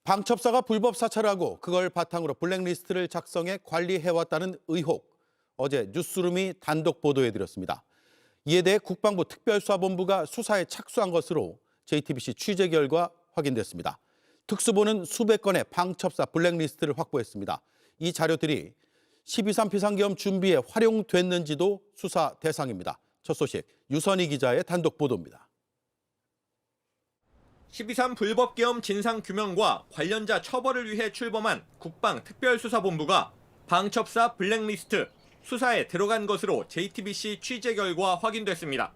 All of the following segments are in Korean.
방첩사가 불법 사찰하고 그걸 바탕으로 블랙리스트를 작성해 관리해왔다는 의혹. 어제 뉴스룸이 단독 보도해드렸습니다. 이에 대해 국방부 특별수사본부가 수사에 착수한 것으로 JTBC 취재 결과 확인됐습니다. 특수본은 수백 건의 방첩사 블랙리스트를 확보했습니다. 이 자료들이 12.3 비상계엄 준비에 활용됐는지도 수사 대상입니다. 첫 소식 유선희 기자의 단독 보도입니다. 12.3 불법계엄 진상규명과 관련자 처벌을 위해 출범한 국방특별수사본부가 방첩사 블랙리스트 수사에 들어간 것으로 JTBC 취재 결과 확인됐습니다.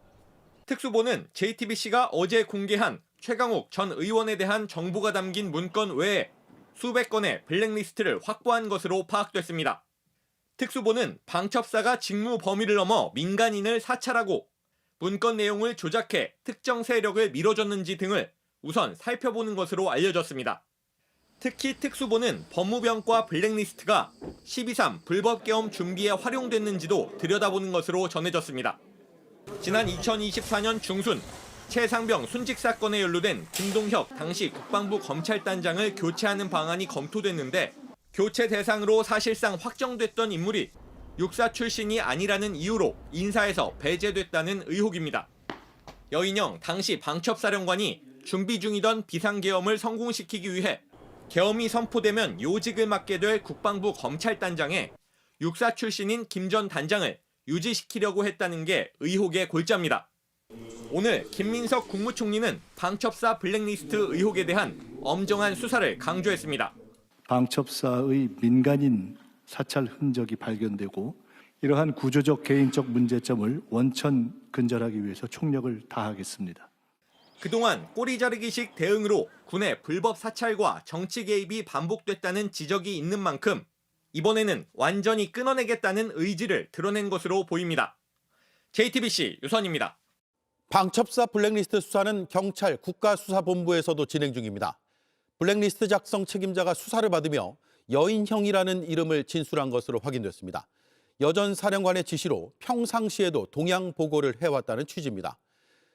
특수본은 JTBC가 어제 공개한 최강욱 전 의원에 대한 정보가 담긴 문건 외에 수백 건의 블랙리스트를 확보한 것으로 파악됐습니다. 특수본은 방첩사가 직무 범위를 넘어 민간인을 사찰하고 문건 내용을 조작해 특정 세력을 밀어줬는지 등을 우선 살펴보는 것으로 알려졌습니다. 특히 특수본은 법무병과 블랙리스트가 12.3 불법계엄 준비에 활용됐는지도 들여다보는 것으로 전해졌습니다. 지난 2024년 중순 최상병 순직 사건에 연루된 김동혁 당시 국방부 검찰단장을 교체하는 방안이 검토됐는데 교체 대상으로 사실상 확정됐던 인물이 육사 출신이 아니라는 이유로 인사에서 배제됐다는 의혹입니다. 여인영 당시 방첩사령관이 준비 중이던 비상계엄을 성공시키기 위해 계엄이 선포되면 요직을 맡게 될 국방부 검찰단장에 육사 출신인 김 전 단장을 유지시키려고 했다는 게 의혹의 골자입니다. 오늘 김민석 국무총리는 방첩사 블랙리스트 의혹에 대한 엄정한 수사를 강조했습니다. 방첩사의 민간인 사찰 흔적이 발견되고 이러한 구조적 개인적 문제점을 원천 근절하기 위해서 총력을 다하겠습니다. 그동안 꼬리 자르기식 대응으로 군의 불법 사찰과 정치 개입이 반복됐다는 지적이 있는 만큼 이번에는 완전히 끊어내겠다는 의지를 드러낸 것으로 보입니다. JTBC 유선입니다. 방첩사 블랙리스트 수사는 경찰 국가수사본부에서도 진행 중입니다. 블랙리스트 작성 책임자가 수사를 받으며 여인형이라는 이름을 진술한 것으로 확인됐습니다. 여전 사령관의 지시로 평상시에도 동향 보고를 해왔다는 취지입니다.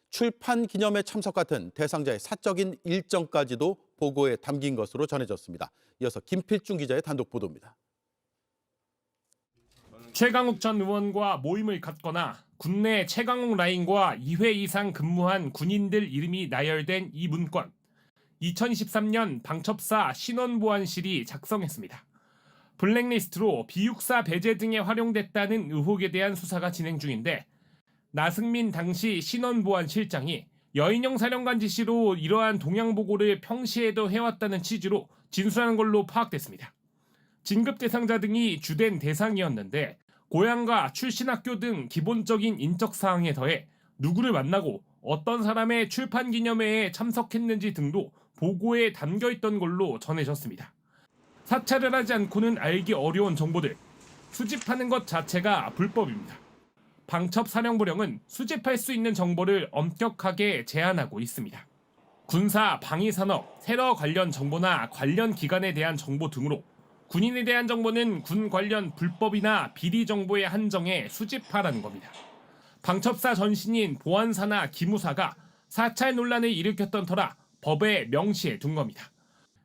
출판 기념회 참석 같은 대상자의 사적인 일정까지도 보고에 담긴 것으로 전해졌습니다. 이어서 김필중 기자의 단독 보도입니다. 최강욱 전 의원과 모임을 갖거나 군내 최강욱 라인과 2회 이상 근무한 군인들 이름이 나열된 이 문건. 2023년 방첩사 신원보안실이 작성했습니다. 블랙리스트로 비육사 배제 등에 활용됐다는 의혹에 대한 수사가 진행 중인데 나승민 당시 신원보안실장이 여인영 사령관 지시로 이러한 동향 보고를 평시에도 해왔다는 취지로 진술한 걸로 파악됐습니다. 진급 대상자 등이 주된 대상이었는데 고향과 출신 학교 등 기본적인 인적 사항에 더해 누구를 만나고 어떤 사람의 출판 기념회에 참석했는지 등도 보고에 담겨있던 걸로 전해졌습니다. 사찰을 하지 않고는 알기 어려운 정보들, 수집하는 것 자체가 불법입니다. 방첩사령부령은 수집할 수 있는 정보를 엄격하게 제한하고 있습니다. 군사, 방위산업, 테러 관련 정보나 관련 기관에 대한 정보 등으로 군인에 대한 정보는 군 관련 불법이나 비리 정보에 한정해 수집하라는 겁니다. 방첩사 전신인 보안사나 기무사가 사찰 논란을 일으켰던 터라 법에 명시해 둔 겁니다.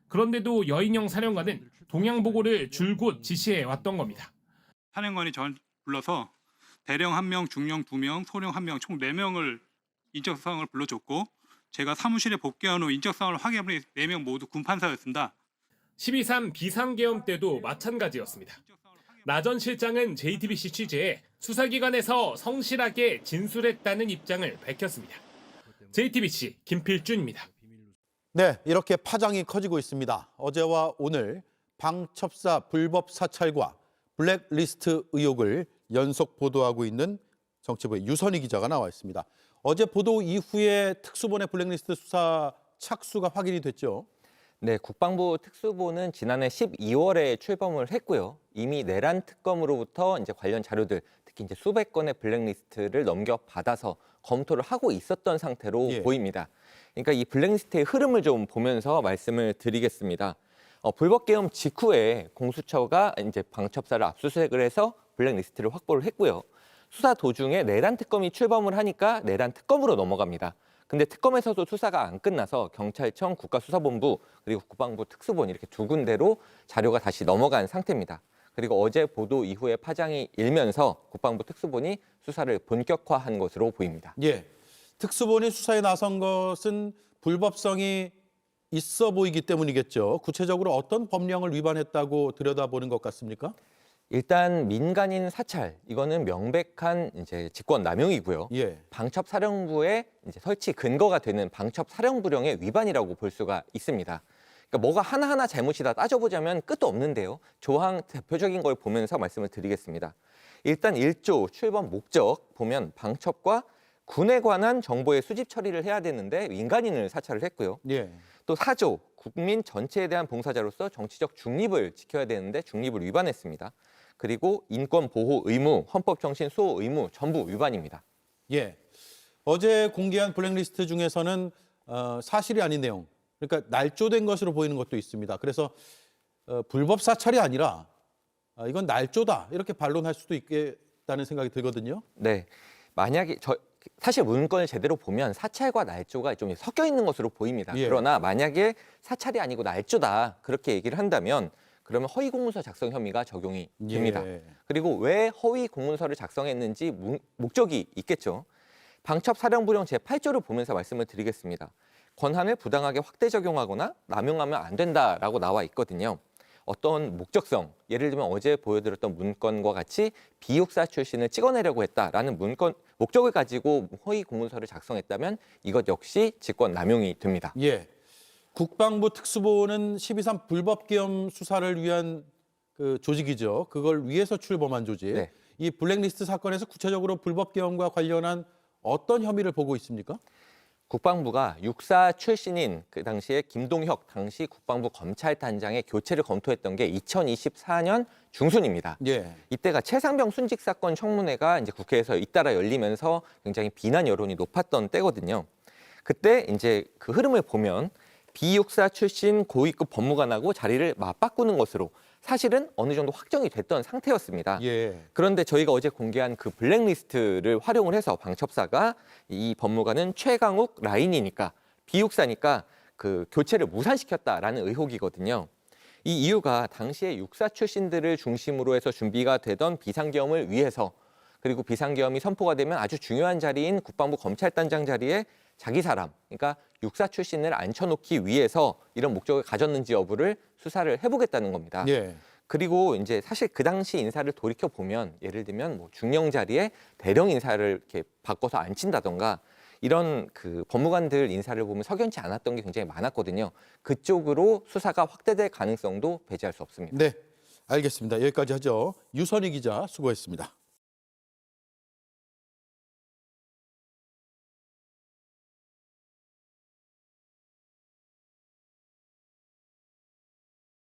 그런데도 여인영 사령관은 동향 보고를 줄곧 지시해 왔던 겁니다. 사령관이 전 불러서 대령 1명, 중령 2명, 소령 1명, 총 4명을 인적사항을 불러줬고 제가 사무실에 복귀한 후 인적사항을 확인해보니 4명 모두 군판사였습니다. 12.3 비상계엄 때도 마찬가지였습니다. 나 전 실장은 JTBC 취재에 수사기관에서 성실하게 진술했다는 입장을 밝혔습니다. JTBC 김필준입니다. 네, 이렇게 파장이 커지고 있습니다. 어제와 오늘 방첩사 불법 사찰과 블랙리스트 의혹을 연속 보도하고 있는 정치부의 유선희 기자가 나와 있습니다. 어제 보도 이후에 특수본의 블랙리스트 수사 착수가 확인이 됐죠. 네, 국방부 특수본은 지난해 12월에 출범을 했고요. 이미 내란 특검으로부터 이제 관련 자료들, 특히 이제 수백 건의 블랙리스트를 넘겨받아서 검토를 하고 있었던 상태로 보입니다. 그러니까 이 블랙리스트의 흐름을 좀 보면서 말씀을 드리겠습니다. 불법계엄 직후에 공수처가 이제 방첩사를 압수수색을 해서 블랙리스트를 확보를 했고요. 수사 도중에 내란 특검이 출범을 하니까 내란 특검으로 넘어갑니다. 근데 특검에서도 수사가 안 끝나서 경찰청, 국가수사본부, 그리고 국방부 특수본 이렇게 두 군데로 자료가 다시 넘어간 상태입니다. 그리고 어제 보도 이후에 파장이 일면서 국방부 특수본이 수사를 본격화한 것으로 보입니다. 예. 특수본이 수사에 나선 것은 불법성이 있어 보이기 때문이겠죠. 구체적으로 어떤 법령을 위반했다고 들여다보는 것 같습니까? 일단 민간인 사찰 이거는 명백한 이제 직권 남용이고요. 예. 방첩사령부의 이제 설치 근거가 되는 방첩사령부령의 위반이라고 볼 수가 있습니다. 그러니까 뭐가 하나하나 잘못이다 따져보자면 끝도 없는데요. 조항 대표적인 걸 보면서 말씀을 드리겠습니다. 일단 1조 출범 목적 보면 방첩과 군에 관한 정보의 수집 처리를 해야 되는데 민간인을 사찰을 했고요. 예. 또 4조 국민 전체에 대한 봉사자로서 정치적 중립을 지켜야 되는데 중립을 위반했습니다. 그리고 인권 보호 의무, 헌법 정신 수호 의무 전부 위반입니다. 예. 어제 공개한 블랙리스트 중에서는 사실이 아닌 내용, 그러니까 날조된 것으로 보이는 것도 있습니다. 그래서 불법 사찰이 아니라 이건 날조다 이렇게 반론할 수도 있겠다는 생각이 들거든요. 네, 만약에 사실 문건을 제대로 보면 사찰과 날조가 좀 섞여 있는 것으로 보입니다. 예. 그러나 만약에 사찰이 아니고 날조다 그렇게 얘기를 한다면 그러면 허위 공문서 작성 혐의가 적용이 됩니다. 예. 그리고 왜 허위 공문서를 작성했는지 목적이 있겠죠. 방첩사령부령 제8조를 보면서 말씀을 드리겠습니다. 권한을 부당하게 확대 적용하거나 남용하면 안 된다라고 나와 있거든요. 어떤 목적성, 예를 들면 어제 보여드렸던 문건과 같이 비육사 출신을 찍어내려고 했다라는 목적을 가지고 허위 공문서를 작성했다면 이것 역시 직권 남용이 됩니다. 예. 국방부 특수본은 12.3 불법계엄 수사를 위한 그 조직이죠. 그걸 위해서 출범한 조직. 네. 이 블랙리스트 사건에서 구체적으로 불법계엄과 관련한 어떤 혐의를 보고 있습니까? 국방부가 육사 출신인 그 당시에 김동혁 당시 국방부 검찰단장의 교체를 검토했던 게 2024년 중순입니다. 예. 이때가 최상병 순직 사건 청문회가 이제 국회에서 잇따라 열리면서 굉장히 비난 여론이 높았던 때거든요. 그때 이제 그 흐름을 보면 비육사 출신 고위급 법무관하고 자리를 맞바꾸는 것으로 사실은 어느 정도 확정이 됐던 상태였습니다. 예. 그런데 저희가 어제 공개한 그 블랙리스트를 활용을 해서 방첩사가 이 법무관은 최강욱 라인이니까 비육사니까 그 교체를 무산시켰다라는 의혹이거든요. 이 이유가 당시에 육사 출신들을 중심으로 해서 준비가 되던 비상계엄을 위해서 그리고 비상계엄이 선포가 되면 아주 중요한 자리인 국방부 검찰단장 자리에 자기 사람, 그러니까 육사 출신을 앉혀놓기 위해서 이런 목적을 가졌는지 여부를 수사를 해보겠다는 겁니다. 예. 그리고 이제 사실 그 당시 인사를 돌이켜 보면 예를 들면 뭐 중령 자리에 대령 인사를 이렇게 바꿔서 앉힌다던가 이런 그 법무관들 인사를 보면 석연치 않았던 게 굉장히 많았거든요. 그쪽으로 수사가 확대될 가능성도 배제할 수 없습니다. 네. 알겠습니다. 여기까지 하죠. 유선희 기자 수고했습니다.